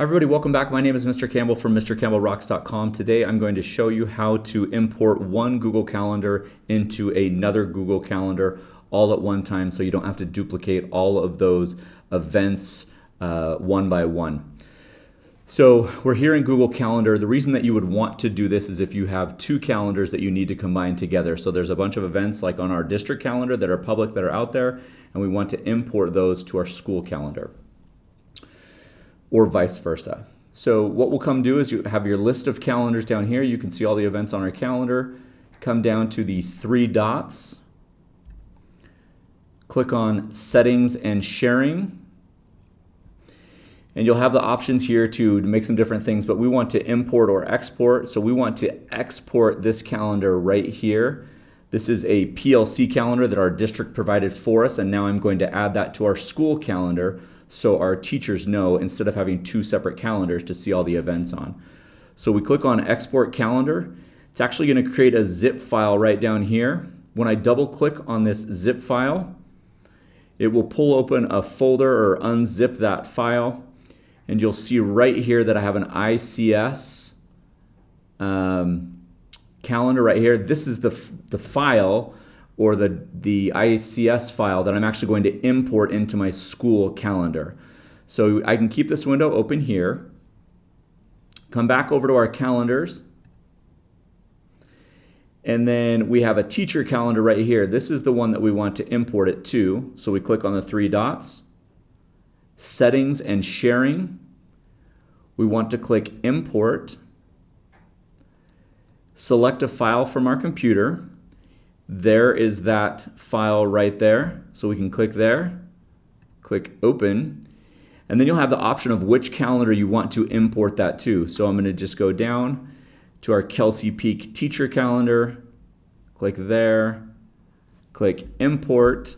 Hi everybody, welcome back. My name is Mr. Campbell from MrCampbellRocks.com. Today I'm going to show you how to import one Google Calendar into another Google Calendar all at one time so you don't have to duplicate all of those events one by one. So we're here in Google Calendar. The reason that you would want to do this is if you have two calendars that you need to combine together. So there's a bunch of events like on our district calendar that are public that are out there, and we want to import those to our school calendar, or vice versa. So what we'll come do is you have your list of calendars down here. You can see all the events on our calendar. Come down to the three dots. Click on Settings and Sharing. And you'll have the options here to make some different things, but we want to import or export. So we want to export this calendar right here. This is a PLC calendar that our district provided for us, and now I'm going to add that to our school calendar so our teachers know instead of having two separate calendars to see all the events on. So we click on Export Calendar. It's actually going to create a zip file right down here. When I double click on this zip file, it will pull open a folder or unzip that file, and you'll see right here that I have an ICS calendar right here. This is the file or the ICS file that I'm actually going to import into my school calendar. So I can keep this window open here, come back over to our calendars, and then we have a teacher calendar right here. This is the one that we want to import it to. So we click on the three dots, Settings and Sharing. We want to click Import, select a file from our computer. There is that file right there. So we can click there, click Open, and then you'll have the option of which calendar you want to import that to. So I'm going to just go down to our Kelsey Peak teacher calendar, click there, click Import.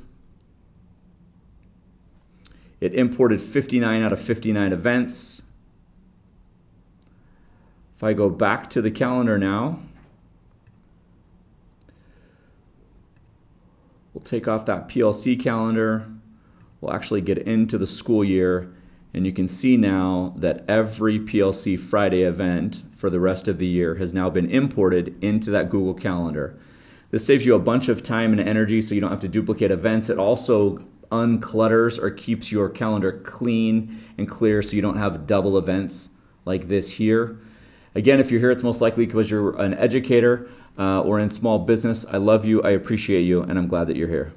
It imported 59 out of 59 events. If I go back to the calendar now, we'll take off that PLC calendar. We'll actually get into the school year, and you can see now that every PLC Friday event for the rest of the year has now been imported into that Google Calendar. This saves you a bunch of time and energy so you don't have to duplicate events. It also unclutters or keeps your calendar clean and clear so you don't have double events like this here. Again, if you're here, it's most likely because you're an educator or in small business. I love you, I appreciate you, and I'm glad that you're here.